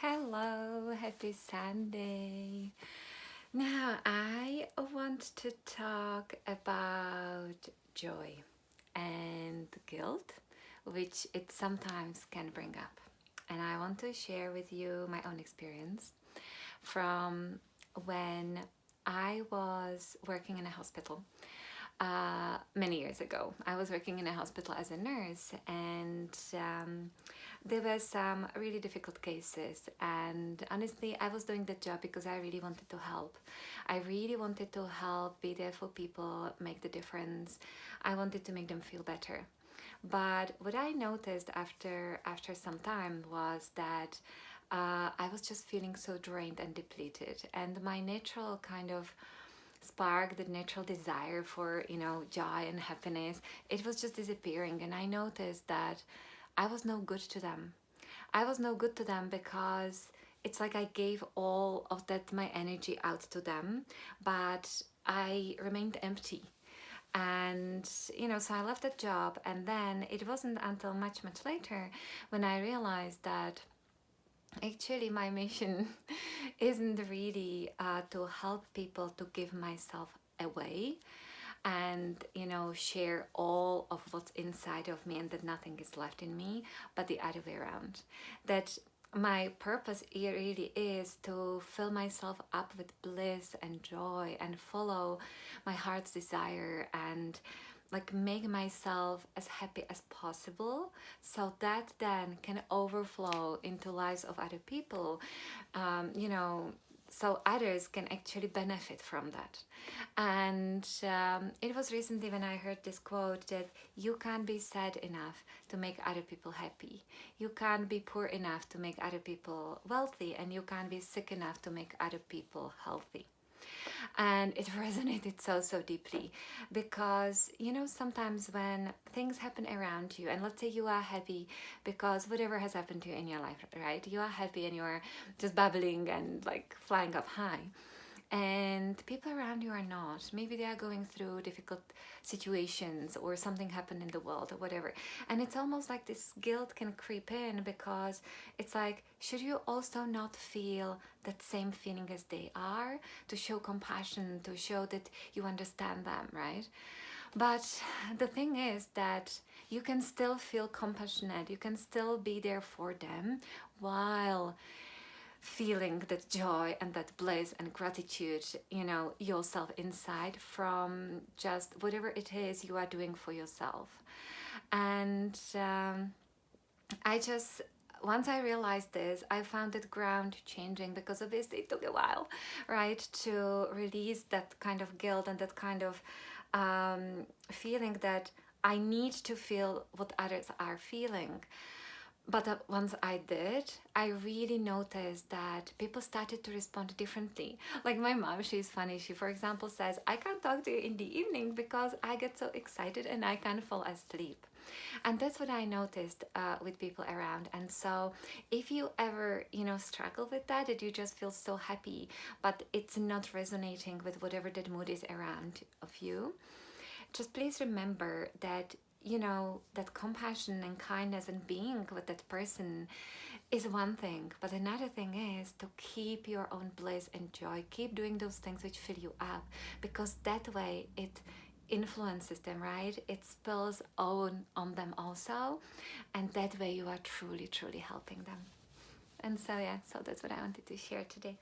Hello, happy Sunday. Now, I want to talk about joy and guilt, which it sometimes can bring up. And I want to share with you my own experience from when I was working in a hospital many years ago. I was working in a hospital as a nurse, and there were some really difficult cases. And honestly, I was doing the job because I really wanted to help. I really wanted to help, be there for people, make the difference. I wanted to make them feel better. But what I noticed after some time was that I was just feeling so drained and depleted, and my natural kind of spark, the natural desire for joy and happiness, it was just disappearing. And I noticed that I was no good to them. I was no good to them because it's like I gave all of that my energy out to them, but I remained empty. And so I left that job, and then it wasn't until much later when I realized that actually my mission isn't really to help people, to give myself away and share all of what's inside of me and that nothing is left in me, but the other way around. That my purpose here really is to fill myself up with bliss and joy and follow my heart's desire and like make myself as happy as possible, so that then can overflow into lives of other people, so others can actually benefit from that. And it was recently when I heard this quote that you can't be sad enough to make other people happy, you can't be poor enough to make other people wealthy, and you can't be sick enough to make other people healthy. And it resonated so deeply because sometimes when things happen around you, and let's say you are happy because whatever has happened to you in your life, right, you are happy and you're just bubbling and like flying up high, and people around you are not. Maybe they are going through difficult situations or something happened in the world or whatever. And it's almost like this guilt can creep in because it's like, should you also not feel that same feeling as they are, to show compassion, to show that you understand them, right? But the thing is that you can still feel compassionate, you can still be there for them while feeling that joy and that bliss and gratitude, yourself inside from just whatever it is you are doing for yourself. And I just, once I realized this, I found it ground changing, because obviously it took a while, right, to release that kind of guilt and that kind of feeling that I need to feel what others are feeling. But once I did, I really noticed that people started to respond differently. Like my mom, she's funny. She, for example, says, I can't talk to you in the evening because I get so excited and I can't fall asleep. And that's what I noticed with people around. And so if you ever, struggle with that, that you just feel so happy, but it's not resonating with whatever that mood is around of you, just please remember that that compassion and kindness and being with that person is one thing, but another thing is to keep your own bliss and joy, keep doing those things which fill you up, because that way it influences them, right? It spills on them also, and that way you are truly helping them. And so yeah, so that's what I wanted to share today.